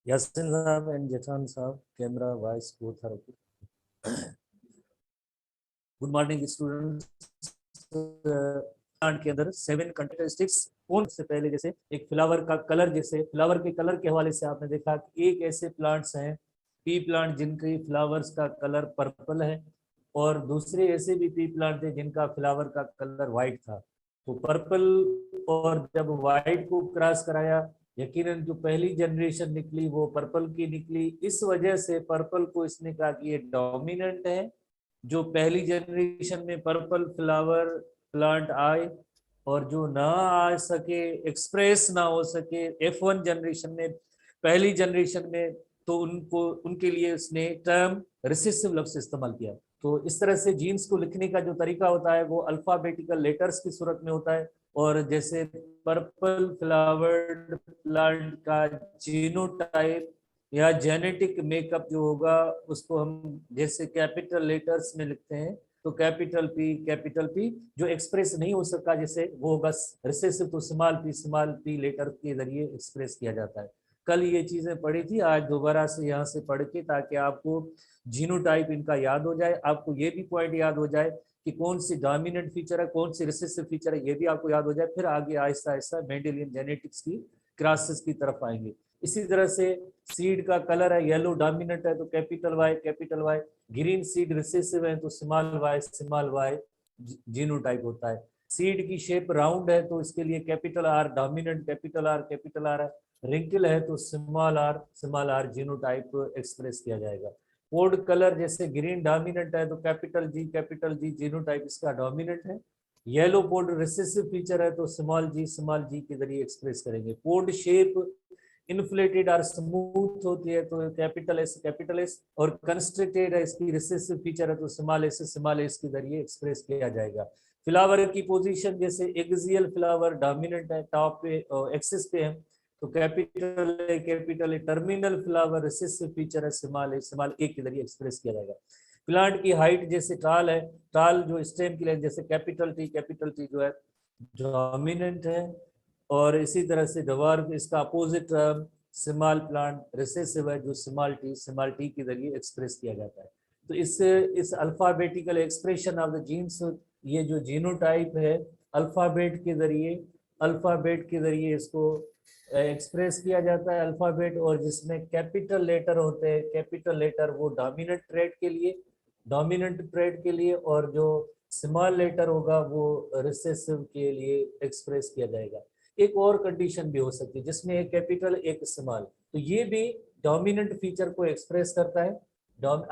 यासिन साहब एंड जेठान साहब, camera voice both are okay. Good morning students. Plant के अंदर 7 कैरेक्टरिस्टिक्स कौन से पहले, जैसे एक फ्लावर का कलर, जैसे फ्लावर के कलर के हवाले से आपने देखा कि एक ऐसे प्लांट्स हैं पी प्लांट जिनके फ्लावर्स का कलर पर्पल है, और दूसरे ऐसे भी पी प्लांट थे जिनका फ्लावर का कलर व्हाइट था। तो पर्पल और जब व्हाइट को क्रॉस कराया, यकीनन जो पहली जनरेशन निकली वो पर्पल की निकली। इस वजह से पर्पल को इसने कहा कि ये डोमिनेंट है। जो पहली जनरेशन में पर्पल फ्लावर प्लांट आए और जो ना आ सके, एक्सप्रेस ना हो सके F1 जनरेशन में, पहली जनरेशन में, तो उनको उनके लिए उसने टर्म रिसेसिव लफ्ज इस्तेमाल किया। तो इस तरह से जीन्स को लिखने का जो तरीका होता है वो अल्फाबेटिकल लेटर्स की सूरत में होता है। और जैसे पर्पल फ्लावर्ड प्लांट का जीनोटाइप या जेनेटिक मेकअप जो होगा उसको हम जैसे कैपिटल लेटर्स में लिखते हैं, तो कैपिटल पी जो एक्सप्रेस नहीं हो सका जैसे वो होगा रिसेसिव, तो स्मॉल पी लेटर के जरिए एक्सप्रेस किया जाता है। कल ये चीजें पढ़ी थी, आज दोबारा से यहाँ से पढ़ के, ताकि आपको जीनोटाइप इनका याद हो जाए, आपको ये भी पॉइंट याद हो जाए कि कौन सी डोमिनेंट फीचर है, कौन सी रिसेसिव फीचर है, ये भी आपको याद हो जाए। फिर आगे आहिस्ता आहिस्ता मेंडेलियन जेनेटिक्स की क्लासेस की तरफ आएंगे। इसी तरह से सीड का कलर है येलो डोमिनेंट है तो capital Y, green seed recessive है तो स्मॉल वाई जीनोटाइप होता है। सीड की शेप राउंड है तो इसके लिए capital R dominant, capital R है। रिंकल है तो स्मॉल आर जीनोटाइप एक्सप्रेस किया जाएगा। कोड कलर जैसे ग्रीन डोमिनेंट है तो कैपिटल जी जीनोटाइप इसका डोमिनेंट है। येलो पोड रिसेसिव फीचर है तो स्मॉल जी के जरिए एक्सप्रेस करेंगे। पोड शेप इन्फ्लेटेड और स्मूथ होती है तो कैपिटल एस, और कंस्ट्रक्टेड है इसकी रिसेसिव फीचर है तो स्मॉल एस के जरिए एक्सप्रेस किया जाएगा। फ्लावर की पोजीशन जैसे एक्सियल फ्लावर डोमिनेंट है, टॉप पे एक्सिस पे है तो capital A. Terminal flower recessive feature है स्मॉल ए के जरिए एक्सप्रेस किया जाएगा। प्लांट की हाइट जैसे टाल है, टाल जो स्टेम की लेंथ जैसे कैपिटल टी जो है डोमिनेंट है, और इसी तरह से डवार्फ इसका अपोजिट स्मॉल प्लांट रिसेसिव है जो स्मॉल टी के जरिए एक्सप्रेस किया जाता है। तो इस alphabetical expression of the genes, ये जो जीनोटाइप है अल्फाबेट के जरिए इसको एक्सप्रेस किया जाता है अल्फाबेट, और जिसमें कैपिटल लेटर होते हैं, कैपिटल लेटर वो डोमिनेंट ट्रेड के लिए, और जो स्मॉल लेटर होगा वो रिसेसिव के लिए एक्सप्रेस किया जाएगा। एक और कंडीशन भी हो सकती है जिसमें एक कैपिटल एक स्मॉल, तो ये भी डोमिनेंट फीचर को एक्सप्रेस करता है।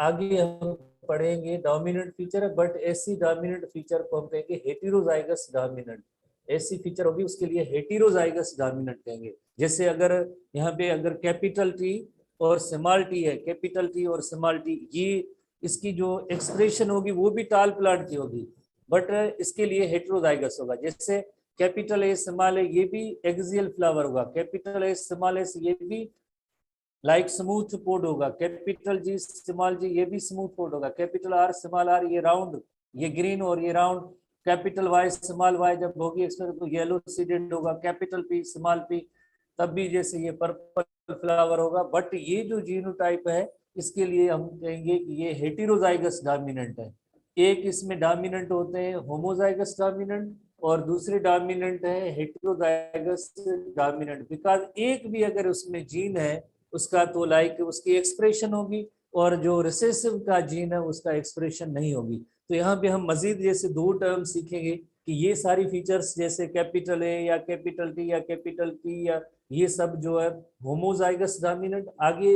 आगे हम पढ़ेंगे डोमिनेंट फीचर है, बट ऐसी डोमिनेंट फीचर को हम कहेंगे हेटेरोजाइगस डोमिनेंट। ऐसी फीचर होगी उसके लिए हेटेरोजाइगस डोमिनेंट कहेंगे। जैसे अगर यहाँ पे अगर कैपिटल टी और स्मॉल टी है, कैपिटल टी और स्मॉल टी, ये इसकी जो एक्सप्रेशन होगी वो भी टाल प्लांट की होगी, बट इसके लिए हेटेरोजाइगस होगा। जैसे कैपिटल ए स्मॉल ए ये भी एक्सियल फ्लावर होगा, कैपिटल ए स्मॉल एस ये भी लाइक स्मूथ पोड होगा, कैपिटल जी स्मॉल जी ये भी स्मूथ पोड होगा, कैपिटल आर स्मॉल आर ये राउंड, ये ग्रीन और ये round, capital Y small Y जब होगी एक्सप्रेस तो येलो सीडेड होगा, कैपिटल पी स्मॉल पी तब भी जैसे ये पर्पल फ्लावर होगा। बट ये जो जीनोटाइप है इसके लिए हम कहेंगे कि ये हेटेरोजाइगस डोमिनेंट है। एक इसमें डोमिनेंट होते हैं होमोजाइगस डोमिनेंट, और दूसरे डोमिनेंट है हेटेरोजाइगस डोमिनेंट। बिकॉज एक भी अगर उसमें जीन है उसका तो लाइक उसकी एक्सप्रेशन होगी, और जो रिसेसिव का जीन है उसका एक्सप्रेशन नहीं होगी। तो यहाँ पे हम मजीद जैसे 2 टर्म सीखेंगे कि ये सारी फीचर्स जैसे कैपिटल ए या कैपिटल टी या कैपिटल पी या ये सब जो है होमोजाइगस डोमिनेंट, आगे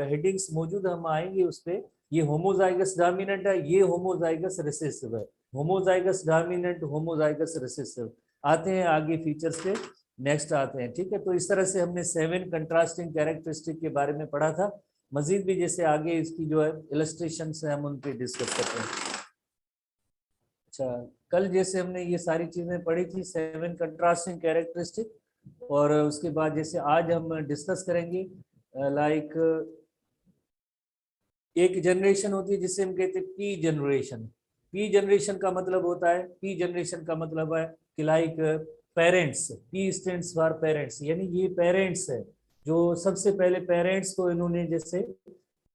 हेडिंग्स मौजूद हम आएंगे उस पर। ये होमोजाइगस डोमिनेंट है, ये होमोजाइगस रिसेसिव है। होमोजाइगस डोमिनेंट होमोजाइगस रिसेसिव आते हैं आगे फीचर्स पे, नेक्स्ट आते हैं। ठीक है, तो इस तरह से हमने 7 कंट्रास्टिंग कैरेक्टरिस्टिक के बारे में पढ़ा था। मजीद भी जैसे आगे इसकी जो है इलस्ट्रेशन से हम उन पे डिस्कस करते हैं। अच्छा, कल जैसे हमने ये सारी चीजें पढ़ी थी 7 कंट्रास्टिंग कैरेक्टरिस्टिक, और उसके बाद जैसे आज हम डिस्कस करेंगे लाइक एक जनरेशन होती है जिसे हम कहते हैं पी जनरेशन। पी जनरेशन का मतलब होता है, पी जनरेशन का मतलब है कि like parents, P stands for parents, यानी ये पेरेंट्स है। जो सबसे पहले पेरेंट्स को इन्होंने जैसे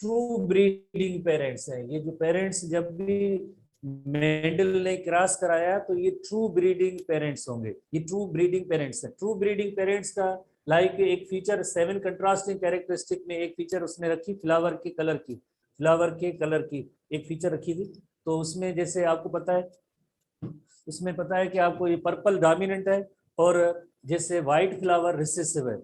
ट्रू ब्रीडिंग पेरेंट्स हैं, ये जो पेरेंट्स जब भी मेंडल ने क्रॉस कराया तो ये ट्रू ब्रीडिंग पेरेंट्स होंगे, ये ट्रू ब्रीडिंग पेरेंट्स हैं। ट्रू ब्रीडिंग पेरेंट्स का लाइक एक फीचर 7 कंट्रास्टिंग कैरेक्टरिस्टिक में एक फीचर उसने रखी फ्लावर के कलर की, फ्लावर के कलर की एक फीचर रखी थी। तो उसमें जैसे आपको पता है, उसमें पता है कि आपको ये पर्पल डोमिनेंट है और जैसे व्हाइट फ्लावर रिसेसिव है।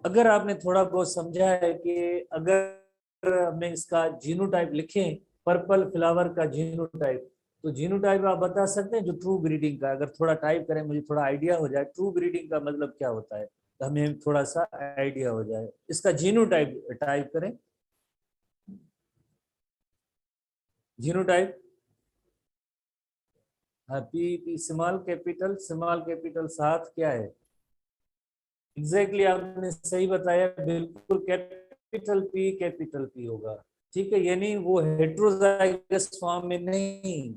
अगर आपने थोड़ा बहुत समझा है कि अगर हमने इसका जीनोटाइप लिखें पर्पल फ्लावर का जीनोटाइप, तो जीनोटाइप आप बता सकते हैं जो ट्रू ब्रीडिंग का, अगर थोड़ा टाइप करें मुझे थोड़ा आइडिया हो जाए ट्रू ब्रीडिंग का मतलब क्या होता है, तो हमें थोड़ा सा आइडिया हो जाए। इसका जीनोटाइप टाइप करें, जीनोटाइप, हाँ पी स्मॉल कैपिटल साथ क्या है, एग्जैक्टली आपने सही बताया, बिल्कुल कैपिटल पी होगा। ठीक है, यानी वो हेट्रोजाइगस फॉर्म में नहीं,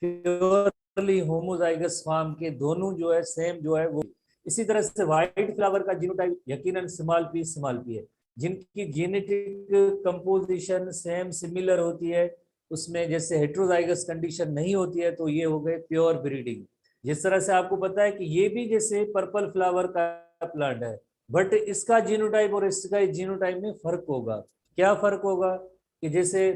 प्योरली होमोजाइगस फॉर्म के दोनों जो है सेम जो है वो। इसी तरह से व्हाइट फ्लावर का जीनोटाइप यकीनन स्मॉल पी है, जिनकी जेनेटिक कंपोजिशन सेम सिमिलर होती है, उसमें जैसे हेट्रोजाइगस कंडीशन नहीं होती है, तो ये हो गए प्योर ब्रीडिंग। जिस तरह से आपको पता है कि ये भी जैसे पर्पल फ्लावर का प्लांट है, बट इसका जीनोटाइप और इसका जीनोटाइप में फर्क होगा। क्या फर्क होगा कि जैसे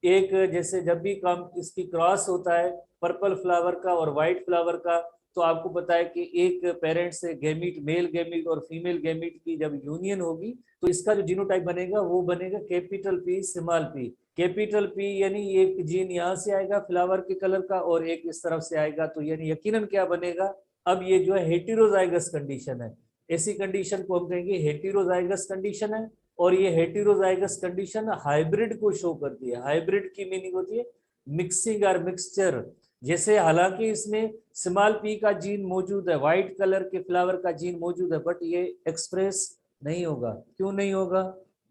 एक जैसे जब भी कम इसकी क्रॉस होता है पर्पल फ्लावर का और व्हाइट फ्लावर का, तो आपको पता है कि एक पेरेंट से गैमीट, मेल गैमीट और फीमेल गैमीट की जब यूनियन होगी तो इसका जो जीनोटाइप बनेगा वो बनेगा capital P small P. Capital P यानी एक जीन यहाँ से आएगा फ्लावर के कलर का और एक इस तरफ से आएगा, तो यानी यकीनन क्या बनेगा, अब ये जो है हेटेरोजाइगस कंडीशन है, ऐसी कंडीशन को हम कहेंगे हेटेरोजाइगस कंडीशन है। और ये हेटेरोजाइगस कंडीशन हाइब्रिड को शो करती है। हाइब्रिड की मीनिंग होती है मिक्सिंग और मिक्सचर, जैसे हालांकि इसमें स्मॉल पी का जीन मौजूद है, व्हाइट कलर के फ्लावर का जीन मौजूद है, बट ये एक्सप्रेस नहीं होगा। क्यों नहीं होगा,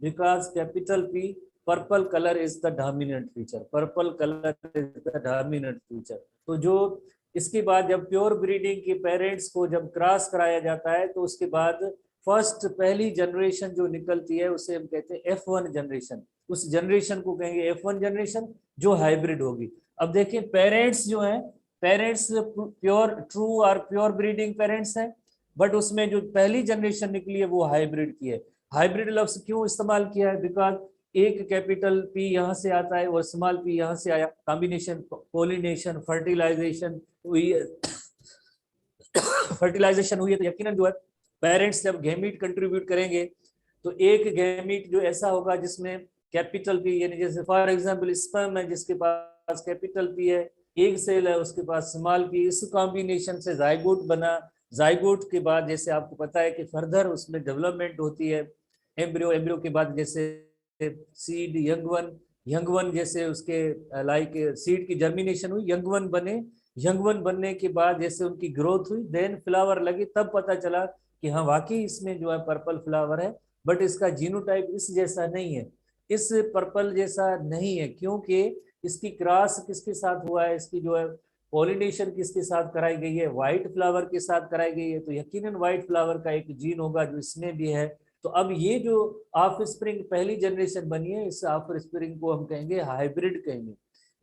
because capital P purple colour is the dominant feature, purple colour is the dominant feature. तो जो इसके बाद जब प्योर ब्रीडिंग के पेरेंट्स को जब क्रॉस कराया जाता है तो उसके बाद फर्स्ट पहली जनरेशन जो निकलती है उसे हम कहते हैं F1 जनरेशन, उस जनरेशन को कहेंगे F1 जनरेशन जो हाइब्रिड होगी। अब देखिए पेरेंट्स जो हैं, पेरेंट्स प्योर ट्रू और प्योर ब्रीडिंग पेरेंट्स हैं, बट उसमें जो पहली जनरेशन निकली है वो हाइब्रिड की है। हाइब्रिड लफ्ज क्यों इस्तेमाल किया है, बिकॉज एक कैपिटल पी यहाँ से आता है और स्मॉल पी यहाँ से आया, कॉम्बिनेशन, पोलिनेशन, फर्टिलाइजेशन हुई है फर्टिलाइजेशन हुई है, तो यकीनन जो है पेरेंट्स जब गैमीट कंट्रीब्यूट करेंगे तो एक गैमीट जो ऐसा होगा जिसमें कैपिटल पी, यानी जैसे फॉर एग्जांपल स्पर्म है जिसके पास कैपिटल पी है, एक सेल है उसके पास स्मॉल पी, इस कॉम्बिनेशन से जाइगोट बना। जाइगोट के बाद जैसे आपको पता है कि फर्दर उसमें डेवलपमेंट होती है, एम्ब्रियो, एम्ब्रियो के बाद जैसे सीड, यंग वन जैसे उसके लाइक सीड की जर्मिनेशन हुई, यंग वन बने, यंग वन बनने के बाद जैसे उनकी ग्रोथ हुई, देन फ्लावर लगे, तब पता चला कि हाँ वाकई इसमें जो है पर्पल फ्लावर है, बट इसका जीनोटाइप इस जैसा नहीं है, इस पर्पल जैसा नहीं है, क्योंकि इसकी क्रॉस किसके साथ हुआ है, इसकी जो है पॉलिनेशन किसके साथ कराई गई है, व्हाइट फ्लावर के साथ कराई गई है, तो यकीनन व्हाइट फ्लावर का एक जीन होगा जो इसमें भी है। तो अब ये जो ऑफ स्प्रिंग पहली जनरेशन बनी है, इस ऑफ स्प्रिंग को हम कहेंगे हाइब्रिड कहेंगे,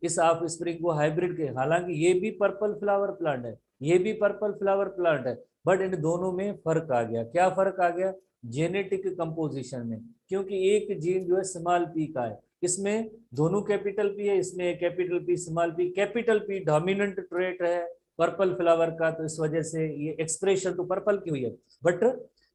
इस ऑफ स्प्रिंग को हाइब्रिड कहेंगे। हालांकि ये भी पर्पल फ्लावर प्लांट है, ये भी पर्पल फ्लावर प्लांट है, बट इन दोनों में फर्क आ गया। क्या फर्क आ गया, जेनेटिक कंपोजिशन में, क्योंकि एक जीन जो है स्मॉल पी का है, इसमें दोनों कैपिटल पी है, इसमें capital P small P, capital P dominant trait है पर्पल फ्लावर का, तो इस वजह से ये एक्सप्रेशन तो पर्पल की हुई है, but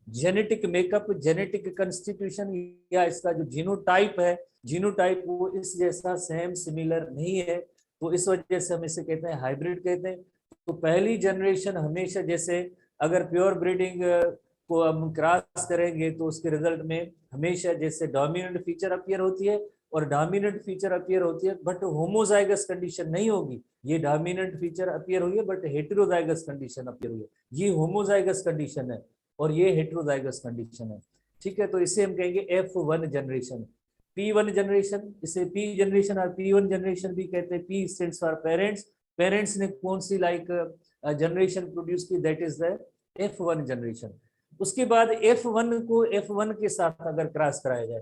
genetic makeup, genetic constitution या इसका जो जीनोटाइप है, जीनोटाइप वो इस जैसा सेम सिमिलर नहीं है, तो इस वजह से हम इसे कहते हैं हाइब्रिड कहते हैं। तो पहली जनरेशन हमेशा जैसे अगर प्योर ब्रीडिंग को हम क्रॉस करेंगे तो उसके रिजल्ट में हमेशा जैसे डोमिनेंट फीचर अपीयर होती है, और डोमिनेंट फीचर अपीयर होती है बट होमोजाइगस कंडीशन नहीं होगी, ये डोमिनेंट फीचर अपीयर हुई है बट हेटेरोजाइगस कंडीशन अपीयर हुई है, ये होमोजाइगस कंडीशन है और ये हेटेरोजाइगस कंडीशन है। ठीक है, तो इसे हम कहेंगे F1 जनरेशन, P1 जनरेशन, इसे P जनरेशन और P1 जनरेशन भी कहते हैं। P stands for parents, parents ने कौन सी लाइक जनरेशन प्रोड्यूस की, that is the F1 generation. उसके बाद F1 को F1 के साथ अगर क्रॉस कराया जाए,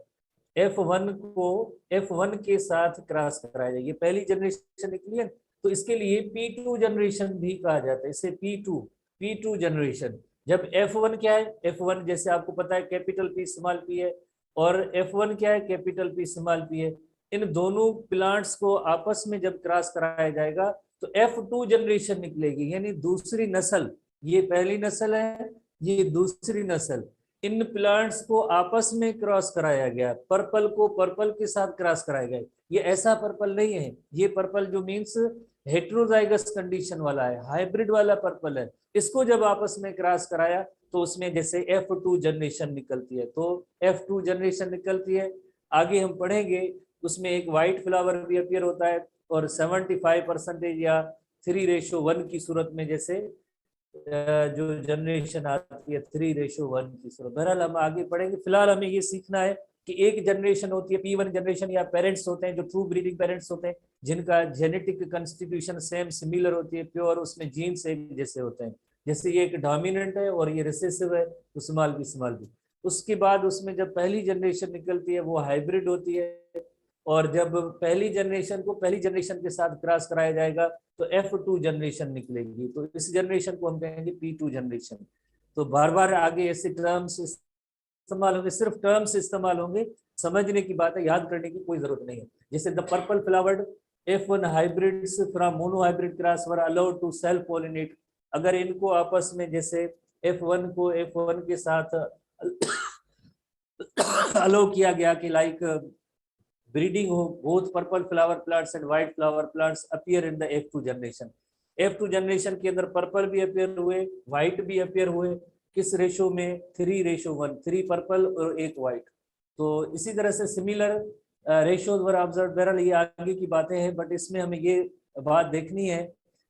F1 को F1 के साथ क्रॉस कराया जाए, ये पहली जनरेशन निकली है, तो इसके लिए P2 जनरेशन भी कहा जाता है, इसे P2 जनरेशन। जब F1 क्या है, F1 जैसे आपको पता है कैपिटल P स्मॉल p है, और F1 क्या है, कैपिटल P स्मॉल p है। इन दोनों प्लांट्स को आपस में जब क्रॉस कराया जाएगा तो F2 जनरेशन निकलेगी, यानी दूसरी नस्ल। ये पहली नस्ल है, ये दूसरी नस्ल। इन प्लांट्स को आपस में क्रॉस कराया गया, पर्पल को पर्पल के साथ क्रॉस कराया गया। ये ऐसा पर्पल नहीं है, ये पर्पल जो मीन्स हेट्रोजाइगस कंडीशन वाला है, हाइब्रिड वाला पर्पल है। इसको जब आपस में क्रॉस कराया तो उसमें जैसे F2 जनरेशन निकलती है, तो F2 जनरेशन निकलती है। आगे हम पढ़ेंगे, उसमें एक व्हाइट फ्लावर भी अपीयर होता है, और 75% या 3:1 की सूरत में, जैसे जो जनरेशन आती है 3:1 की सूरत। बहरहाल हम आगे पढ़ेंगे, फिलहाल हमें ये सीखना है कि एक जनरेशन होती है P1 जनरेशन, या पेरेंट्स होते हैं जो ट्रू ब्रीडिंग पेरेंट्स होते हैं, जिनका जेनेटिक कंस्टिट्यूशन सेम सिमिलर होती है, प्योर, उसमें जीन्स एक जैसे होते हैं। जैसे ये एक डोमिनेंट है और ये रिसेसिव है, तो स्मॉल बी। उसके बाद उसमें जब पहली जनरेशन निकलती है वो हाइब्रिड होती है, और जब पहली जनरेशन के साथ क्रॉस कराया जाएगा तो F2 जनरेशन निकलेगी, तो इस जनरेशन को हम कहेंगे P2 जनरेशन। तो बार बार आगे ऐसे टर्म्स इस्तेमाल होंगे, सिर्फ टर्म्स इस्तेमाल होंगे, समझने की बात है, याद करने की कोई जरूरत नहीं है। जैसे the purple flowered F1 hybrids from mono hybrid cross were allowed to self pollinate. अगर इनको आपस में जैसे F1 को F1 के साथ अलाउ किया गया कि लाइक ब्रीडिंग हो, both purple flower plants and white flower plants appear in the F2 generation. F2 generation के अंदर पर्पल भी अपीयर हुए, व्हाइट भी अपीयर हुए, किस रेशो में, 3:1, 3 पर्पल और 1 व्हाइट। तो इसी तरह से सिमिलर रेशोज वर ऑब्जर्व। बहरहाल ये आगे की बातें हैं, बट इसमें हमें ये बात देखनी है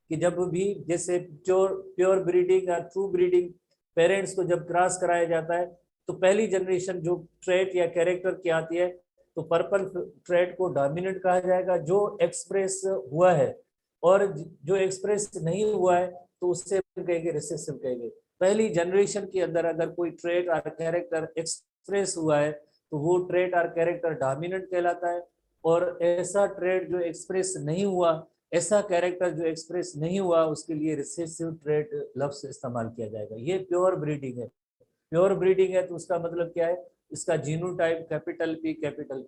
कि जब भी जैसे प्योर ब्रीडिंग या ट्रू ब्रीडिंग पेरेंट्स को जब क्रॉस कराया जाता है, तो पहली जनरेशन जो ट्रेट या कैरेक्टर की आती है, तो पर्पल ट्रेट को डोमिनेंट कहा जाएगा जो एक्सप्रेस हुआ है, और जो एक्सप्रेस नहीं हुआ है तो उससे कहेंगे रिसेसिव कहेंगे। पहली जनरेशन के अंदर अगर कोई ट्रेट और कैरेक्टर एक्सप्रेस हुआ है तो वो ट्रेट और कैरेक्टर डोमिनेंट कहलाता है, और ऐसा ट्रेट जो एक्सप्रेस नहीं हुआ, ऐसा कैरेक्टर जो एक्सप्रेस नहीं हुआ, उसके लिए रिसेसिव ट्रेट लफ्ज इस्तेमाल किया जाएगा। ये प्योर ब्रीडिंग है। प्योर ब्रीडिंग है तो उसका मतलब क्या है, इसका जीनोटाइप कैपिटल पी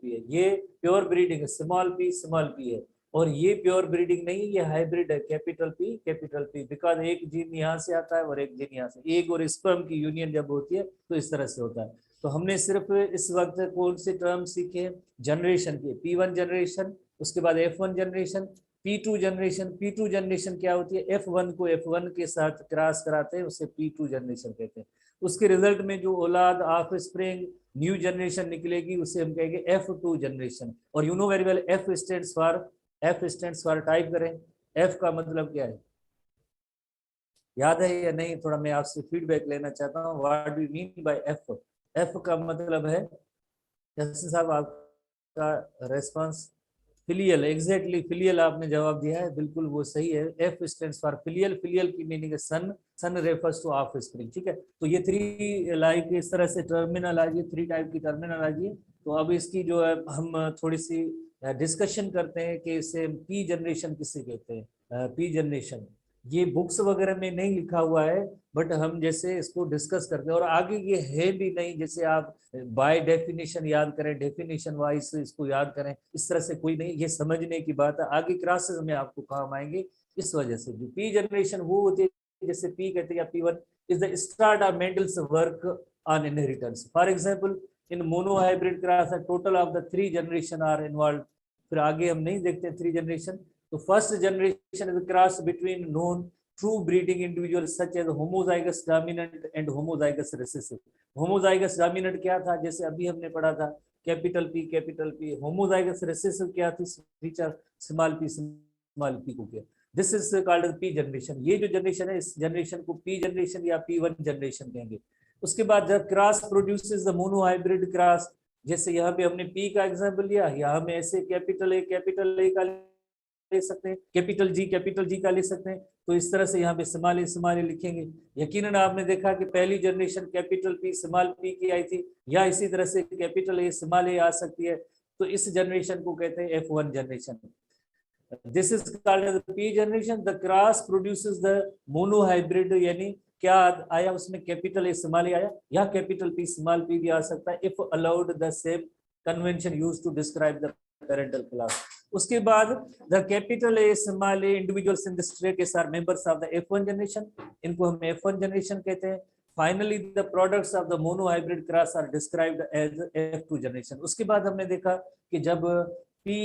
है, ये प्योर ब्रीडिंग है, स्मॉल पी है। और ये प्योर ब्रीडिंग नहीं, ये हाइब्रिड है, कैपिटल पी, बिकॉज एक जीन यहाँ से आता है और एक जीन यहाँ से, एग और स्पर्म की यूनियन जब होती है तो इस तरह से होता है। तो हमने सिर्फ इस वक्त कौन से टर्म सीखे, जनरेशन के, P1 जनरेशन, उसके बाद F1 generation, P2 generation. P2 generation क्या होती है, F1 को F1 के साथ क्रॉस कराते हैं, उसे P2 जनरेशन कहते हैं। उसके रिजल्ट में जो औलाद, ऑफ स्प्रिंग, न्यू जनरेशन निकलेगी, उसे हम कहेंगे F2 जनरेशन। और you know very well, F stands for, type करें, F का मतलब क्या है, याद है या नहीं? थोड़ा मैं आपसे फीडबैक लेना चाहता हूँ, what do you mean by F? F का मतलब है, जैसे साहब आपका रेस्पॉन्स, फिलियल, एग्जैक्टली फिलियल आपने जवाब दिया है, बिल्कुल वो सही है। F stands for filial, filial की मीनिंग है सन, सन रेफर्स टू ऑफ स्प्रिंग, ठीक है। तो ये 3 लाइक इस तरह से टर्मिनोलॉजी, 3 टाइप की टर्मिनोलॉजी है। तो अब इसकी जो है हम थोड़ी सी डिस्कशन करते हैं कि इसे P जनरेशन किसे कहते हैं। P जनरेशन ये बुक्स वगैरह में नहीं लिखा हुआ है, बट हम जैसे इसको डिस्कस करते हैं, और आगे ये है भी नहीं जैसे आप बाय डेफिनेशन याद करें, डेफिनेशन वाइज इसको याद करें, इस तरह से कोई नहीं, ये समझने की बात है, आगे क्लासेस में आपको काम आएंगे। इस वजह से जो P जनरेशन वो होती है, जैसे P कहते हैं, P1 is the start of Mendel's work on inheritance. For example in mono hybrid cross total of the 3 generation are involve. फिर आगे हम नहीं देखते 3 जनरेशन। तो first generation is cross between non true breeding individual such as homozygous dominant and homozygous recessive. Homozygous dominant क्या था, जैसे अभी हमने पढ़ा था कैपिटल पी। होमोजाइगस रिसेसिव क्या थी, स्मॉल पी को किया। This is called P generation. ये जो जनरेशन है, इस जनरेशन को P जनरेशन या P1 जनरेशन कहेंगे। उसके बाद जब cross produces the mono hybrid cross, जैसे यहाँ पे हमने P का एग्जांपल लिया, यहाँ में ऐसे कैपिटल ए का ले सकते हैं, कैपिटल जी का ले सकते हैं। तो इस तरह से यहाँ पे स्मॉल ए लिखेंगे। यकीनन आपने देखा कि पहली generation capital P small P की आई थी, या इसी तरह से कैपिटल ए स्मॉल ए आ सकती है। तो इस जनरेशन को कहते हैं F1 generation. This is called as P generation. The cross produces the monohybrid, यानी क्या आया उसमें, कैपिटल ए स्मॉल ए आया, या कैपिटल पी स्मॉल पी भी आ सकता है, if allowed the same convention used to describe the parental class. उसके बाद the capital A small A individuals in this traces are members of the F1 generation, इनको हम F1 जनरेशन कहते हैं। Finally the products of the monohybrid cross are described as F2 generation. उसके बाद हमने देखा कि जब P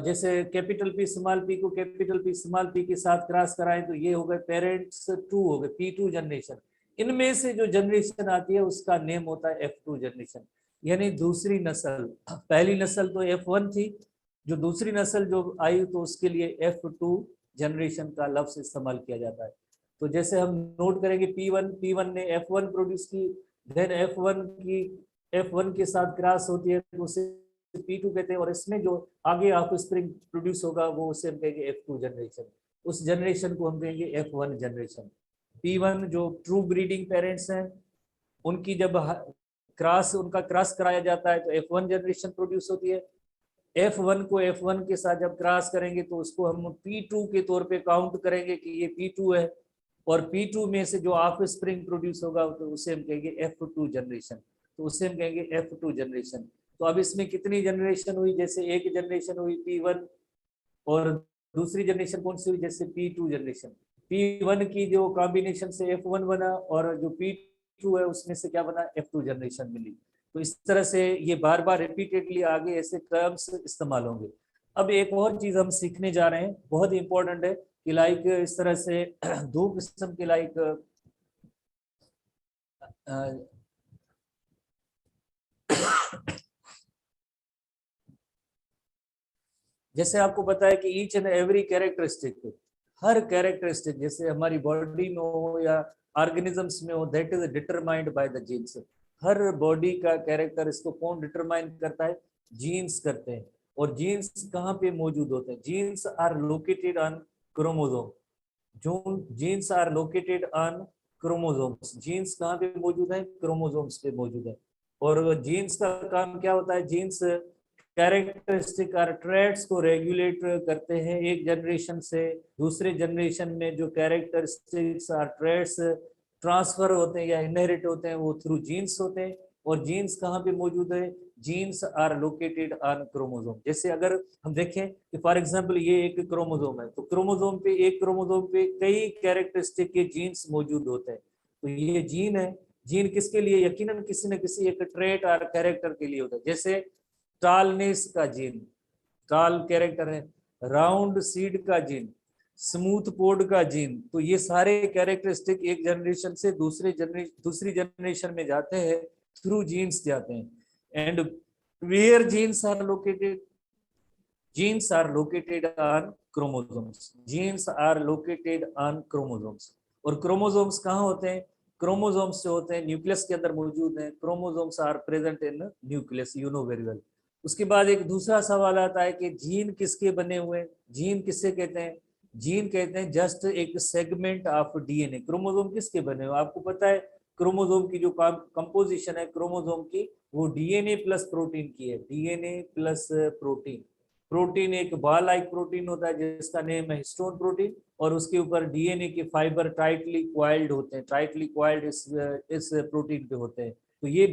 जैसे कैपिटल पी स्मॉल पी को कैपिटल पी स्मॉल पी के साथ क्रॉस कराएं तो ये हो गए पेरेंट्स 2 हो गए, P2 जनरेशन। इनमें से जो जनरेशन आती है उसका नेम होता है F2 जनरेशन, यानी दूसरी नस्ल। पहली नस्ल तो F1 थी, जो दूसरी नस्ल जो आई तो उसके लिए F2 जनरेशन का लफ्ज इस्तेमाल किया जाता है। तो जैसे हम नोट करेंगे P1 ने F1 प्रोड्यूस की, देन F1 के साथ क्रॉस होती है तो उसे P2 कहते हैं, और इसमें जो आगे ऑफस्प्रिंग प्रोड्यूस होगा वो उसे हम कहेंगे F2 जनरेशन। उस जनरेशन को हम कहेंगे F1 जनरेशन। P1 जो ट्रू ब्रीडिंग पेरेंट्स हैं उनकी जब उनका क्रॉस कराया जाता है तो F1 जनरेशन प्रोड्यूस होती है। F1 को F1 के साथ जब क्रॉस करेंगे तो उसको हम P2 के तौर पे काउंट करेंगे कि ये P2 है, और P2 में से जो ऑफस्प्रिंग प्रोड्यूस होगा तो उसे हम कहेंगे F2 जनरेशन। तो उसे हम कहेंगे F2 जनरेशन। तो अब इसमें कितनी जनरेशन हुई, जैसे एक जनरेशन हुई P1, और दूसरी जनरेशन कौन सी हुई, जैसे P2 जनरेशन। P1 की जो कॉम्बिनेशन से F1 बना, और जो P2 है उसमें से क्या बना, F2 जनरेशन मिली। तो इस तरह से ये बार बार रिपीटेडली आगे ऐसे टर्म्स इस्तेमाल होंगे। अब एक और चीज हम सीखने जा रहे हैं, बहुत इंपॉर्टेंट है कि लाइक इस तरह से दो किस्म के लाइक जैसे आपको पता है कि ईच एंड एवरी कैरेक्टरिस्टिक, हर कैरेक्टरिस्टिक जैसे हमारी बॉडी में हो या ऑर्गेनिजम्स में हो, that is determined by the genes. हर बॉडी का कैरेक्टर इसको कौन डिटरमाइन करता है, जीन्स करते हैं। और जीन्स कहाँ पे मौजूद होते हैं, genes are located on chromosome. जो genes are located on chromosomes, genes कहाँ पे मौजूद है, क्रोमोसोम्स पे मौजूद है। और जीन्स का काम क्या होता है, जीन्स कैरेक्टरिस्टिक और ट्रेट्स को रेगुलेट करते हैं एक जनरेशन से दूसरे जनरेशन में। जो कैरेक्टरिस्टिक्स और ट्रेट्स ट्रांसफर होते हैं या इनहेरिट होते हैं वो थ्रू जीन्स होते हैं। और जीन्स कहाँ पे मौजूद है, genes are located on chromosome. जैसे अगर हम देखें कि फॉर एग्जांपल ये एक क्रोमोसोम है, तो क्रोमोसोम पे एक क्रोमोसोम पे कई कैरेक्टरिस्टिक के जीन्स मौजूद होते हैं। तो ये जीन है, जीन किसके लिए, यकीनन किसी न किसी एक ट्रेट और कैरेक्टर के लिए होता है। जैसे टालनेस का जीन, टाल कैरेक्टर है, राउंड सीड का जीन, स्मूथ पोड का जीन। तो ये सारे कैरेक्टरिस्टिक एक जनरेशन से दूसरी जनरेशन में जाते हैं, थ्रू जीन्स जाते हैं। And where genes are located, genes are located on chromosomes, genes are located on chromosomes. और क्रोमोसोम्स कहाँ होते हैं, क्रोमोसोम्स जो होते हैं न्यूक्लियस के अंदर मौजूद हैं। Chromosomes are present in nucleus, you know very well. उसके बाद एक दूसरा सवाल आता है कि जीन किसके बने हुए हैं, जीन किससे कहते हैं, जीन कहते हैं जस्ट एक सेगमेंट ऑफ डीएनए। क्रोमोसोम किसके बने हुए, आपको पता है क्रोमोसोम की जो कंपोजिशन है क्रोमोसोम की, वो डीएनए प्लस प्रोटीन की है, डीएनए प्लस प्रोटीन। प्रोटीन एक बॉल लाइक प्रोटीन होता है जिसका नेम है हिस्टोन प्रोटीन, और उसके ऊपर डीएनए के फाइबर टाइटली क्वाइल्ड होते हैं, टाइटली क्वाइल्ड इस प्रोटीन पे होते हैं। तो ये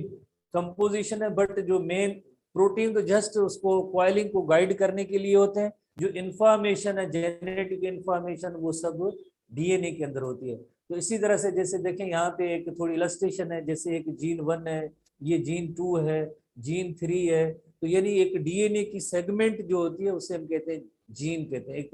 कंपोजिशन है, बट जो मेन प्रोटीन तो जस्ट उसको क्वाइलिंग को गाइड करने के लिए होते हैं। जो इंफॉर्मेशन है, जेनेटिक इंफॉर्मेशन, वो सब डीएनए के अंदर होती है। तो इसी तरह से जैसे देखें यहाँ पे एक थोड़ी इलस्ट्रेशन है, जैसे एक जीन 1 है, ये जीन 2 है, जीन 3 है। तो यानी एक डीएनए की सेगमेंट जो होती है उसे हम कहते हैं जीन कहते हैं। एक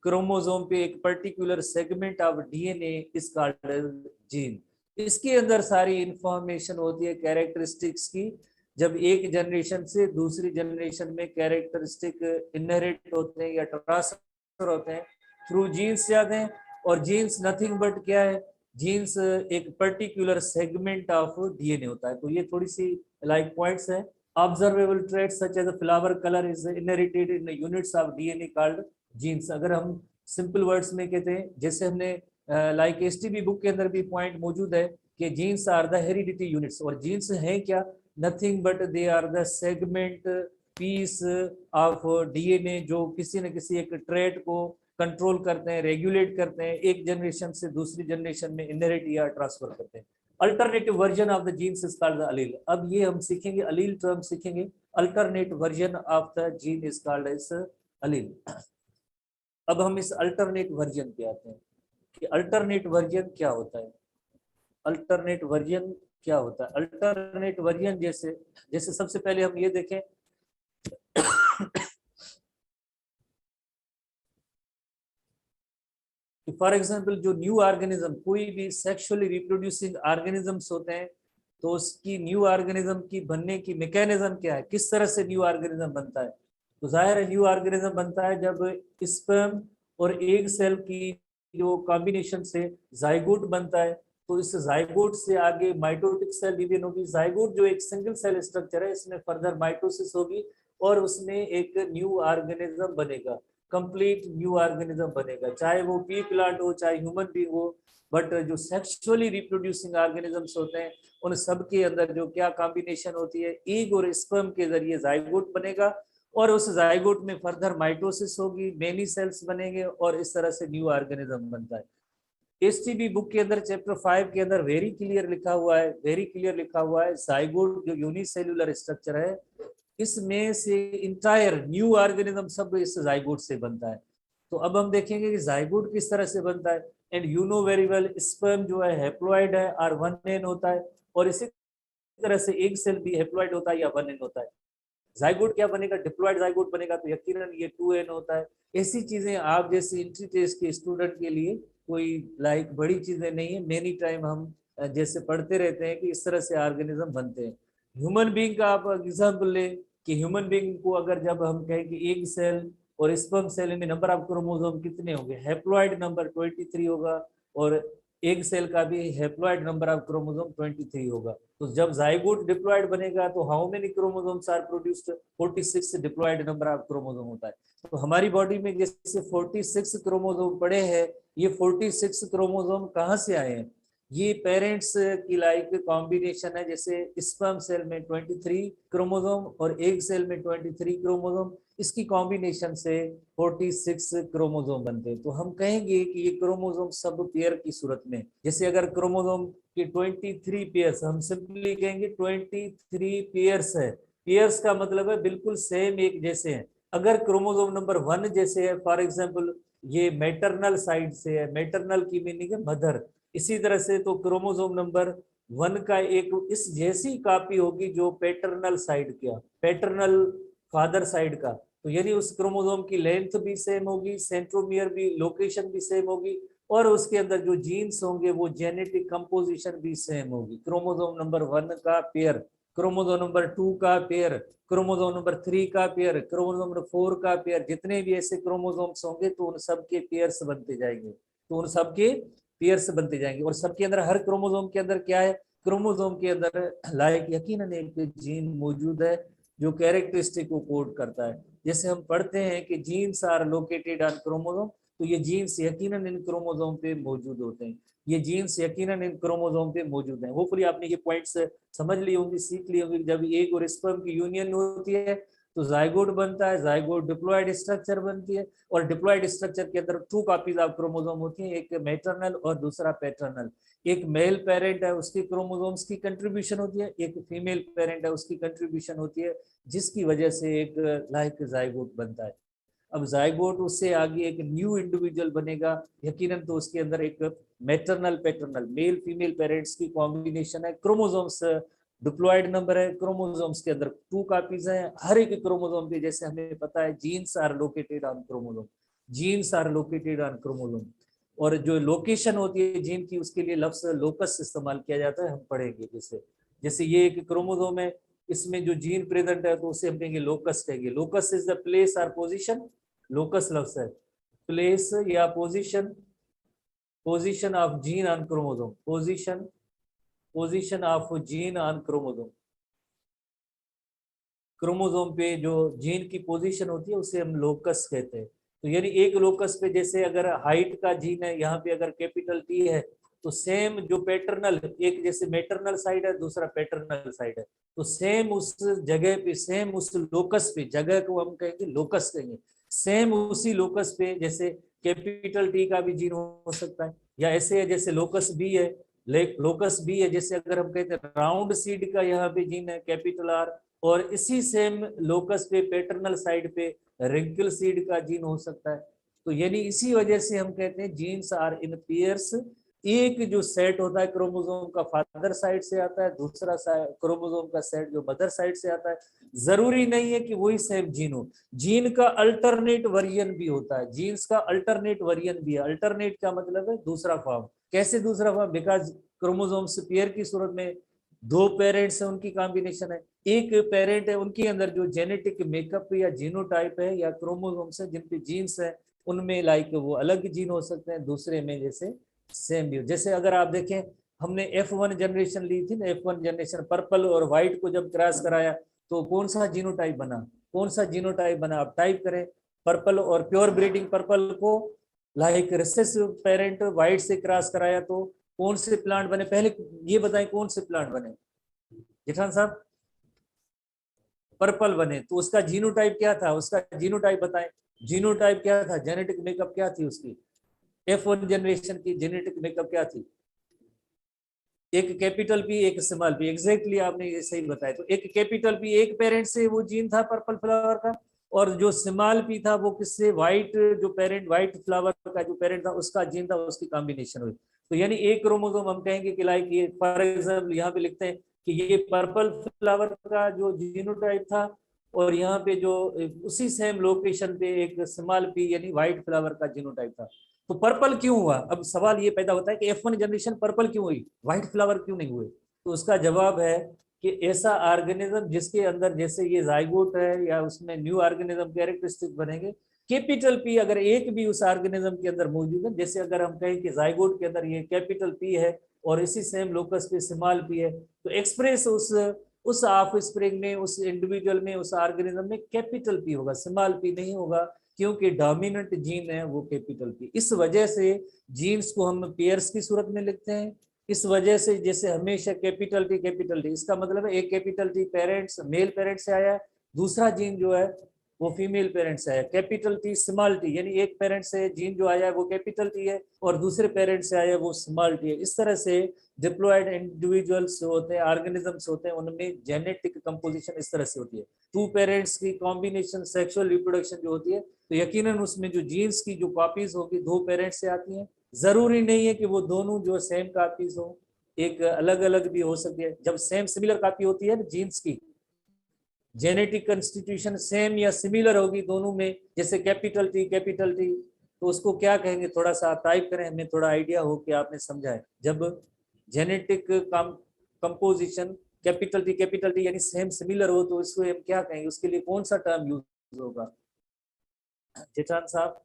क्रोमोसोम पे एक particular segment of DNA is called gene. इसके अंदर सारी इंफॉर्मेशन होती है कैरेक्टरिस्टिक्स की। जब एक जनरेशन से दूसरी जनरेशन में कैरेक्टरिस्टिक इनहेरिट होते हैं या ट्रांसफर होते हैं, थ्रू जीन्स जाते हैं। और जीन्स नथिंग बट क्या है, जीन्स एक पर्टिकुलर सेगमेंट ऑफ डीएनए होता है। तो ये थोड़ी सी लाइक पॉइंट्स है। Observable traits such as the flower color is inherited in the units of DNA called genes अगर हम सिंपल वर्ड्स में कहते हैं, जैसे हमने लाइक एसटीबी बुक के अंदर भी पॉइंट मौजूद है कि genes are the heredity units, और जीन्स हैं क्या, nothing but they are the segment piece of DNA जो किसी न किसी एक ट्रेट को कंट्रोल करते हैं, रेगुलेट करते हैं, एक जनरेशन से दूसरी जनरेशन में इनहेरिट या ट्रांसफर करते हैं। Alternative version of the genes is called the allele. अब ये हम सीखेंगे, अलील टर्म सीखेंगे, alternate version of the gene is called as allele. अब हम इस अल्टरनेट वर्जन पे आते हैं कि अल्टरनेट वर्जन क्या होता है। अल्टरनेट वर्जन क्या होता है? अल्टरनेट वर्जन जैसे जैसे सबसे पहले हम ये देखें फॉर एग्जाम्पल जो न्यू ऑर्गेनिज्म, कोई भी सेक्सुअली रिप्रोड्यूसिंग ऑर्गेनिजम्स होते हैं, तो उसकी न्यू ऑर्गेनिज्म की बनने की मैकेनिज्म क्या है, किस तरह से न्यू ऑर्गेनिज्म बनता है? तो जाहिर है न्यू ऑर्गेनिज्म बनता है जब स्पर्म और एग सेल की जो कॉम्बिनेशन से जाइगोट बनता है, तो इस जाइगोट से आगे माइटोटिक सेल डिवीजन होगी। जाइगोट जो एक सिंगल सेल स्ट्रक्चर है, इसमें फर्दर माइटोसिस होगी और उसमें एक न्यू ऑर्गेनिज्म बनेगा, कंप्लीट न्यू ऑर्गेनिज्म बनेगा, चाहे वो पी प्लांट हो चाहे ह्यूमन बीइंग हो। बट जो सेक्सुअली रिप्रोड्यूसिंग ऑर्गेनिजम्स होते हैं, उन सब के अंदर जो क्या कॉम्बिनेशन होती है, एग और स्पर्म के जरिए जाइगोट बनेगा और उस जाइगोट में फर्दर माइटोसिस होगी, मेनी सेल्स बनेंगे और इस तरह से न्यू ऑर्गेनिज्म बनता है। एसटीबी बुक के अंदर चैप्टर 5 के अंदर वेरी क्लियर लिखा हुआ है, वेरी क्लियर लिखा हुआ है, जाइगोट जो यूनिसेल्युलर स्ट्रक्चर है, इसमें से इंटायर न्यू ऑर्गेनिज्म सब इस जाइगोट से बनता है। तो अब हम देखेंगे कि जाइगोट किस तरह से बनता है। And you know very well, sperm जो है हैप्लॉइड है और 1n होता है, और इसी तरह से एग सेल भी हैप्लॉइड होता है या 1n होता है। जाइगोट क्या बनेगा? डिप्लॉइड जाइगोट बनेगा, तो यकीनन ये 2n होता है। ऐसी चीजें आप जैसे एंट्री टेस्ट के स्टूडेंट के लिए कोई लाइक बड़ी चीजें नहीं है, मेनी टाइम हम जैसे पढ़ते रहते हैं कि इस तरह से ऑर्गेनिज्म बनते हैं। ह्यूमन बीइंग का आप एग्जाम्पल ले कि ह्यूमन बीइंग को अगर जब हम कहें कि एग सेल और स्पर्म सेल में नंबर ऑफ क्रोमोसोम कितने होंगे, हैप्लॉइड नंबर 23 होगा, और एग सेल का भी हैप्लॉइड नंबर ऑफ क्रोमोसोम 23 होगा। तो जब जाइगोट डिप्लॉइड बनेगा तो how many chromosomes are produced? 46 diploid number of chromosome होता है। तो हमारी बॉडी में जैसे 46 क्रोमोसोम पड़े हैं, ये 46 क्रोमोसोम कहाँ से आए हैं? ये पेरेंट्स की लाइक कॉम्बिनेशन है, जैसे स्पर्म सेल में 23 क्रोमोसोम और एग सेल में 23 क्रोमोसोम, इसकी कॉम्बिनेशन से 46 क्रोमोसोम बनते हैं। तो हम कहेंगे कि ये क्रोमोसोम सब पेयर की सूरत में, जैसे अगर क्रोमोसोम के 23 पेयर्स, हम सिंपली कहेंगे 23 पेयर्स है। पेयर्स का मतलब है बिल्कुल सेम एक जैसे हैं। अगर क्रोमोसोम नंबर 1 जैसे है, फॉर एग्जाम्पल ये मैटरनल साइड से है, मैटरनल की मीनिंग है मदर, इसी तरह से तो क्रोमोसोम नंबर 1 का एक इस जैसी कॉपी होगी जो पैटर्नल साइड का, पैटर्नल फादर साइड का, तो यानी उस क्रोमोसोम की लेंथ भी सेम होगी, सेंट्रोमियर भी, लोकेशन भी सेम होगी, और उसके अंदर जो जीन्स होंगे वो जेनेटिक कंपोजिशन भी सेम होगी। क्रोमोसोम नंबर 1 का पेयर, क्रोमोसोम नंबर 2 का पेयर, क्रोमोसोम नंबर 3 का पेयर, क्रोमोसोम नंबर 4 का पेयर, जितने भी ऐसे क्रोमोसोम्स होंगे तो उन सबके पेयर्स बनते जाएंगे, तो उन सबके पेयर्स बनते जाएंगे। और सबके अंदर, हर क्रोमोसोम के अंदर क्या है? क्रोमोसोम के अंदर लाइक यकीनन एक जीन मौजूद है जो कैरेक्टरिस्टिक को कोड करता है। जैसे हम पढ़ते हैं कि genes are located on chromosome, तो ये जीन्स यकीनन इन क्रोमोसोम पे मौजूद होते हैं, ये जीन्स यकीनन इन क्रोमोसोम पे मौजूद हैं। होपफुली आपने ये पॉइंट्स समझ ली होंगी, सीख ली होंगी। जब एग और स्पर्म की यूनियन होती है तो जाइगोट बनता है, जाइगोट डिप्लॉयड स्ट्रक्चर बनती है, और डिप्लॉयड स्ट्रक्चर के अंदर 2 कॉपीज ऑफ क्रोमोसोम होती हैं, एक मैटरनल और दूसरा पैटर्नल। एक मेल पेरेंट है, उसकी क्रोमोसोम्स की कंट्रीब्यूशन होती है, एक फीमेल पेरेंट है, उसकी कंट्रीब्यूशन होती है, जिसकी वजह से एक लाइक जाइगोट बनता है। अब जाइगोट उससे आगे एक न्यू इंडिविजुअल बनेगा, यकीनन तो उसके अंदर एक maternal paternal male female parents की कॉम्बिनेशन है, क्रोमोसोम्स डिप्लॉयड नंबर है, क्रोमोसोम्स के अंदर 2 कॉपीज हैं, हर एक क्रोमोसोम पे जैसे हमें पता है genes are located on chromosome, genes are located on chromosome. और जो लोकेशन होती है जीन की, उसके लिए लफ्ज लोकस इस्तेमाल किया जाता है, हम पढ़ेंगे। जैसे जैसे ये एक क्रोमोसोम है, इसमें जो जीन प्रेजेंट है तो उसे हम कहेंगे लोकस कहेंगे। लोकस इज द प्लेस और पोजीशन, लोकस लफ्ज है प्लेस या position, position of gene on chromosome, position, position of gene on chromosome. Chromosome पे जो जीन की पोजीशन होती है उसे हम लोकस कहते हैं। तो यानी एक लोकस पे जैसे अगर हाइट का जीन है, यहाँ पे अगर कैपिटल टी है, तो सेम जो पैटर्नल, एक जैसे मैटरनल साइड है, दूसरा पैटर्नल साइड है, तो सेम उस जगह पे, सेम उस लोकस पे, जगह को हम कहेंगे लोकस कहेंगे, सेम उसी लोकस पे जैसे कैपिटल टी का भी जीन हो सकता है, या ऐसे है जैसे लोकस बी है, लोकस बी है, जैसे अगर हम कहते हैं राउंड सीड का यहाँ पे जीन है कैपिटल आर, और इसी सेम लोकस पे पैटर्नल साइड पे रिंकल सीड का जीन हो सकता है। तो यानी इसी वजह से हम कहते हैं जीन्स आर इन पेयर्स। एक जो सेट होता है क्रोमोसोम का फादर साइड से आता है, दूसरा क्रोमोसोम का सेट जो मदर साइड से आता है। जरूरी नहीं है कि वही सेम जीन हो, जीन का अल्टरनेट वर्जन भी होता है, जीन्स का अल्टरनेट वर्जन भी है। अल्टरनेट का मतलब है दूसरा फॉर्म। कैसे दूसरा फॉर्म? बिकॉज क्रोमोसोम्स पेयर की सूरत में दो पेरेंट्स है, उनकी कॉम्बिनेशन है, एक पेरेंट है, उनके अंदर जो जेनेटिक मेकअप या जीनोटाइप है या क्रोमोसोम्स है जिन पे जीन्स है, उनमें लाइक वो अलग जीन हो सकते हैं, दूसरे में जैसे सेम भी हो। जैसे अगर आप देखें, हमने F1 जनरेशन ली थी ना, F1 जनरेशन पर्पल और व्हाइट को जब क्रॉस कराया तो कौन सा जीनोटाइप बना, कौन सा जीनोटाइप बना? आप टाइप करें पर्पल, और प्योर ब्रीडिंग पर्पल को लाइक रिसेसिव पेरेंट व्हाइट से क्रॉस कराया तो कौन से प्लांट बने? पहले ये बताएं कौन से प्लांट बने जेठान साहब? पर्पल बने। तो उसका जीनोटाइप क्या था? उसका जीनोटाइप बताएं, जीनोटाइप क्या था, जेनेटिक मेकअप क्या थी उसकी? F1 जनरेशन की जेनेटिक मेकअप क्या थी? एक कैपिटल पी, एक स्मॉल पी। एग्जैक्टली आपने ये सही बताया। तो एक कैपिटल पी एक पेरेंट से वो जीन था पर्पल फ्लावर का, और जो स्मॉल पी था वो किससे? व्हाइट, जो पेरेंट व्हाइट फ्लावर का जो पेरेंट था उसका जीन था, उसकी कॉम्बिनेशन हुई। तो यानी एक क्रोमोसोम हम कहेंगे कि लाइक ये फॉर एग्जाम्पल यहाँ पे लिखते हैं कि ये पर्पल फ्लावर का जो जीनोटाइप था, और यहाँ पे जो उसी सेम लोकेशन पे एक स्मॉल पी यानी व्हाइट फ्लावर का जीनोटाइप था। तो पर्पल क्यों हुआ? अब सवाल ये पैदा होता है कि F1 जनरेशन पर्पल क्यों हुई, व्हाइट फ्लावर क्यों नहीं हुए? तो उसका जवाब है कि ऐसा ऑर्गेनिज्म जिसके अंदर जैसे ये जाइगोट है या उसमें न्यू ऑर्गेनिज्म कैरेक्टरिस्टिक बनेंगे, कैपिटल पी अगर एक भी उस ऑर्गेनिज्म के अंदर मौजूद है, जैसे अगर हम कहें कि जाइगोट के अंदर ये कैपिटल पी है और इसी सेम लोकस पे स्मॉल पी है, तो एक्सप्रेस उस ऑफ स्प्रिंग में, उस इंडिविजुअल में, उस ऑर्गेनिज्म में कैपिटल पी होगा, स्मॉल पी नहीं होगा, क्योंकि डोमिनेंट जीन है वो कैपिटल पी। इस वजह से जीन्स को हम पेयर्स की सूरत में लिखते हैं। इस वजह से जैसे हमेशा कैपिटल टी, इसका मतलब है एक capital T parents male parent से आया है, दूसरा जीन जो है वो फीमेल पेरेंट से आया। कैपिटल टी स्मॉल टी, यानी एक पेरेंट से जीन जो आया है वो कैपिटल टी है और दूसरे पेरेंट से आया वो स्मॉल टी है। इस तरह से डिप्लॉयड इंडिविजुअल्स होते हैं, ऑर्गेनिजम्स होते हैं, उनमें जेनेटिक कंपोजिशन इस तरह से होती है। टू पेरेंट्स की कॉम्बिनेशन सेक्सुअल रिप्रोडक्शन जो होती है, तो यकीनन उसमें जो जीन्स की जो कॉपीज होगी दो पेरेंट्स से आती हैं। जरूरी नहीं है कि वो दोनों जो सेम कॉपीज हो, एक अलग अलग भी हो सकती है। जब सेम सिमिलर कॉपी होती है ना जीन्स की, जेनेटिक कंस्टिट्यूशन सेम या सिमिलर होगी दोनों में, जैसे कैपिटल टी, तो उसको क्या कहेंगे? थोड़ा सा आप टाइप करें, हमें थोड़ा आइडिया हो कि आपने समझा है। जब जेनेटिक कंपोजिशन कैपिटल टी यानी सेम सिमिलर हो तो इसको हम क्या कहेंगे? उसके लिए कौन सा टर्म यूज होगा जेठान साहब?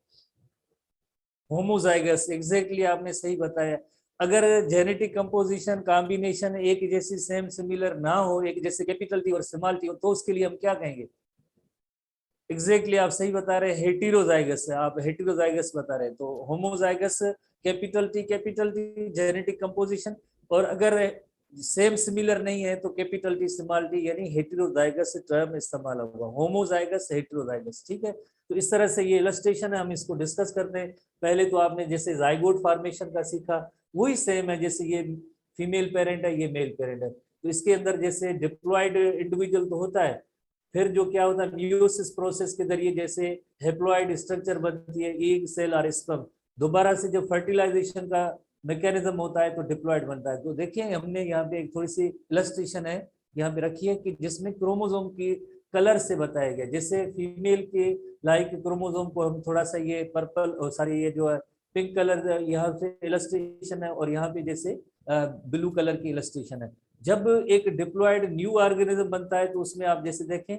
होमोजाइगस। एग्जैक्टली आपने सही बताया। अगर जेनेटिक कंपोजिशन कॉम्बिनेशन एक जैसी सेम सिमिलर ना हो, एक जैसे कैपिटल टी और स्मॉल टी हो, तो उसके लिए हम क्या कहेंगे? एग्जैक्टली आप सही बता रहे हैं, हेटेरोजाइगस है, आप हेटेरोजाइगस बता रहे हैं। तो homozygous capital T genetic composition, और अगर सेम सिमिलर नहीं है तो कैपिटल टी स्मॉल टी यानी हेटेरोजाइगस टर्म इस्तेमाल होगा, होमोजाइगस हेटेरोजाइगस। ठीक है, तो इस तरह से ये इलस्ट्रेशन है, हम इसको डिस्कस करते हैं। पहले तो आपने जैसे जाइगोट फॉर्मेशन का सीखा, वही सेम है, जैसे ये फीमेल पेरेंट है, ये मेल पेरेंट है, तो इसके अंदर जैसे डिप्लॉयड इंडिविजुअल तो होता है, फिर जो क्या होता है मियोसिस प्रोसेस के जरिए जैसे हेप्लॉइड स्ट्रक्चर बनती है, एग सेल और स्पर्म, दोबारा से जब फर्टिलाइजेशन का मैकेनिज्म होता है तो डिप्लॉयड बनता है। तो देखिए हमने यहाँ पे एक थोड़ी सी इलस्ट्रेशन है यहाँ पे रखी है कि जिसमें क्रोमोसोम की कलर से बताया गया, जैसे फीमेल के लाइक क्रोमोसोम को हम थोड़ा सा ये पर्पल और सॉरी ये जो है पिंक कलर यहाँ से इलस्ट्रेशन है, और यहाँ पे जैसे ब्लू कलर की इलस्ट्रेशन है। जब एक डिप्लॉयड न्यू ऑर्गेनिज्म बनता है तो उसमें आप जैसे देखें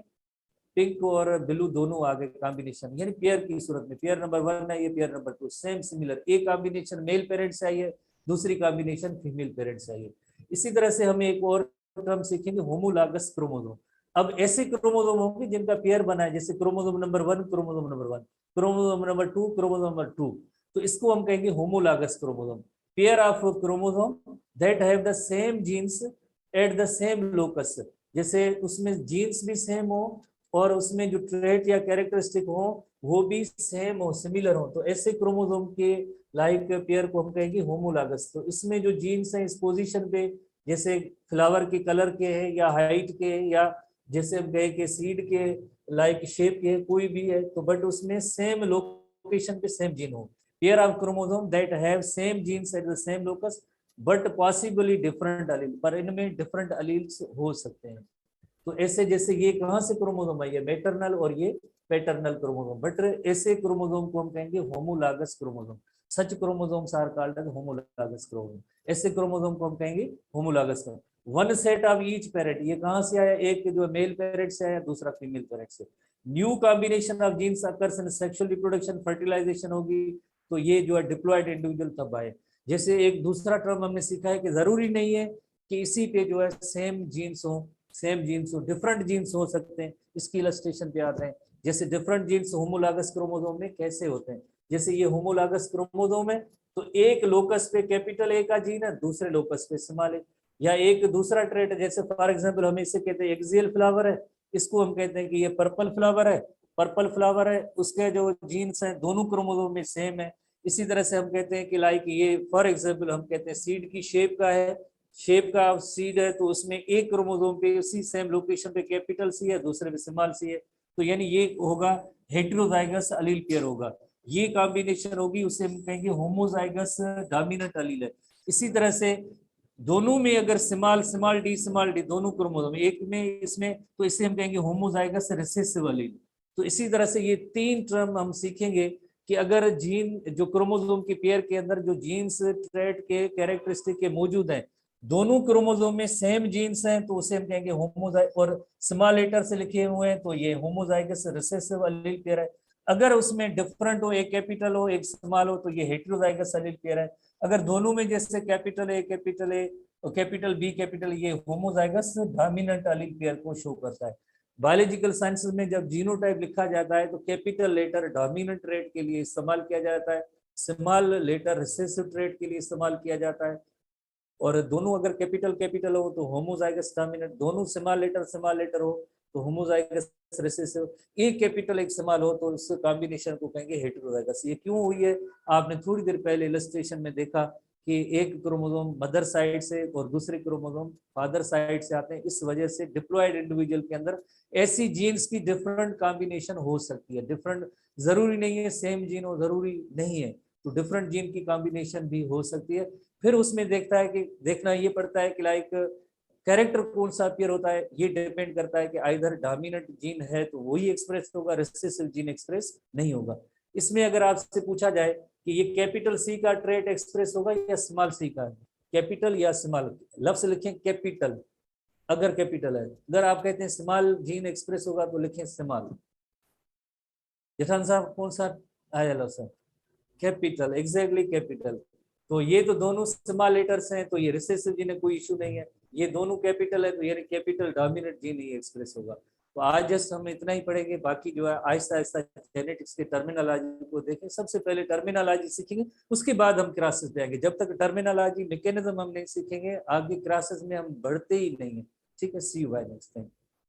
पिंक और ब्लू दोनों आ गए कॉम्बिनेशन, यानी पेयर की सूरत में, पेयर नंबर 1 है ये, पेयर नंबर 2 सेम सिमिलर, एक कॉम्बिनेशन मेल पेरेंट से आई है, दूसरी कॉम्बिनेशन फीमेल पेरेंट से आई है। इसी तरह से हम एक और टर्म सीखेंगे होमोलॉगस क्रोमोसोम। अब ऐसे क्रोमोसोम होंगे जिनका पेयर बना है, जैसे chromosome number 1, chromosome number 1, chromosome number 2, chromosome number 2, तो इसको हम कहेंगे homologous chromosome. Pair of chromosome that have the same genes at the same locus, जैसे उसमें जीन्स भी सेम हो और उसमें जो ट्रेट या कैरेक्टरिस्टिक हो वो भी सेम हो, सिमिलर हो, तो ऐसे क्रोमोसोम के लाइक पेयर को हम कहेंगे होमोलॉगस। तो इसमें जो जीन्स हैं इस पोजीशन पे, जैसे फ्लावर के कलर के हैं या हाइट के, या जैसे हम कहे कि सीड के लाइक शेप के, कोई भी है, तो बट उसमें सेम लोकेशन पे सेम जीन हो। Pair of chromosome that have same genes at the same locus but possibly different allele, पर इनमें डिफरेंट अलील्स हो सकते हैं। तो ऐसे जैसे ये कहां से क्रोमोसोम है, ये मैटरनल और ये पैटर्नल क्रोमोसोम, बट ऐसे क्रोमोसोम को हम कहेंगे homologous chromosome. Such chromosomes are called as homologous chromosome, ऐसे क्रोमोसोम को हम कहेंगे homologous chromosome. One set of each parent, ये कहां से आया, एक जो मेल पैरेट से आया, दूसरा फीमेल पैरेट से। New combination of genes occurs in sexual reproduction, fertilization होगी, तो ये जो है डिप्लॉयड इंडिविजुअल तब आए। जैसे एक दूसरा टर्म हमने सीखा है कि जरूरी नहीं है कि इसी पे जो है सेम जीन्स हो, सेम जीन्स हो, डिफरेंट जीन्स हो सकते हैं। इसकी इलस्ट्रेशन पे आते हैं, जैसे डिफरेंट जीन्स होमोलॉगस क्रोमोसोम में कैसे होते हैं। जैसे ये होमोलॉगस क्रोमोसोम है, तो एक लोकस पे कैपिटल ए का जीन है, दूसरे लोकस पे स्मॉल ए, या एक दूसरा ट्रेट, जैसे फॉर एग्जांपल हम इसे कहते हैं एक्सियल फ्लावर है, इसको हम कहते हैं कि ये पर्पल फ्लावर है, पर्पल फ्लावर है, उसके जो जीन्स हैं दोनों क्रोमोसोम में सेम है। इसी तरह से हम कहते हैं कि लाइक ये फॉर एग्जांपल हम कहते हैं सीड की शेप का है, शेप का सीड है, तो उसमें एक क्रोमोसोम पे उसी सेम लोकेशन पे कैपिटल सी है, दूसरे पे स्मॉल सी है, तो यानी ये होगा हेटेरोजाइगस अलील पेयर होगा, ये कॉम्बिनेशन होगी, उसे हम कहेंगे होमोजाइगस डोमिनेंट अलील है। इसी तरह से दोनों में अगर स्मॉल डी दोनों क्रोमोसोम एक में इसमें, तो इसे हम कहेंगे होमोजाइगस रिसेसिव अलील। तो इसी तरह से ये तीन टर्म हम सीखेंगे कि अगर जीन जो क्रोमोसोम की पेयर के अंदर जो जीन्स ट्रेट के कैरेक्टरिस्टिक के मौजूद हैं, दोनों क्रोमोसोम में सेम जीन्स हैं, तो उसे हम कहेंगे होमोजाइगस, और स्मॉल लेटर से लिखे हुए हैं तो ये होमोजाइगस रिसेसिव अलील पेयर है। अगर उसमें डिफरेंट हो, एक कैपिटल हो एक स्मॉल हो, तो ये हेटेरोजाइगस अलील पेयर है। अगर दोनों में जैसे कैपिटल ए और कैपिटल बी कैपिटल, ये होमोजाइगस डोमिनेंट अलील पेयर को शो करता है। बायोलॉजिकल साइंसेज में जब जीनोटाइप लिखा जाता है तो कैपिटल लेटर डोमिनेंट ट्रेट के लिए इस्तेमाल किया जाता है, स्मॉल लेटर रिसेसिव ट्रेट के लिए इस्तेमाल किया जाता है, और दोनों अगर कैपिटल कैपिटल हो तो होमोजाइगस डोमिनेंट, दोनों स्मॉल लेटर हो तो होमोजाइगस रिसेसिव, एक कैपिटल एक स्मॉल हो तो इस कॉम्बिनेशन को कहेंगे हेटेरोजाइगस। ये क्यों हुई है, आपने थोड़ी देर पहले इलस्ट्रेशन में देखा कि एक क्रोमोसोम मदर साइड से और दूसरे क्रोमोसोम फादर साइड से आते हैं, इस वजह से डिप्लॉयड इंडिविजुअल के अंदर ऐसी जीन्स की डिफरेंट कॉम्बिनेशन हो सकती है। डिफरेंट जरूरी नहीं है सेम जीन हो, जरूरी नहीं है, तो डिफरेंट जीन की कॉम्बिनेशन भी हो सकती है। फिर उसमें देखना ये पड़ता है कि लाइक कैरेक्टर कौन सा अपीयर होता है, ये डिपेंड करता है कि आइदर डोमिनेंट जीन है तो वही एक्सप्रेस होगा, रिसेसिव जीन एक्सप्रेस नहीं होगा। इसमें अगर आपसे पूछा जाए कि ये कैपिटल सी का ट्रेट एक्सप्रेस होगा या स्मॉल सी का, कैपिटल या स्मॉल, लफ्ज लिखें कैपिटल अगर कैपिटल है, अगर आप कहते हैं स्मॉल जीन एक्सप्रेस होगा तो लिखें स्मॉल। जेठान साहब कौन सा आया लफ्ज, कैपिटल, एग्जैक्टली कैपिटल। तो ये तो दोनों स्मॉल लेटर्स हैं, तो ये रिसेसिव जीन है, कोई इशू नहीं है। ये दोनों कैपिटल है तो यानी कैपिटल डोमिनेंट जीन ही एक्सप्रेस होगा। तो आज जस्ट हम इतना ही पढ़ेंगे, बाकी जो है आहिस्ता आहिस्ता जेनेटिक्स के टर्मिनोलॉजी को देखें। सबसे पहले टर्मिनोलॉजी सीखेंगे, उसके बाद हम क्लासेस पे आएंगे। जब तक टर्मिनोलॉजी मैकेनिज्म हम नहीं सीखेंगे आगे क्लासेस में हम बढ़ते ही नहीं है। ठीक है, सी यू बाय नेक्स्ट टाइम।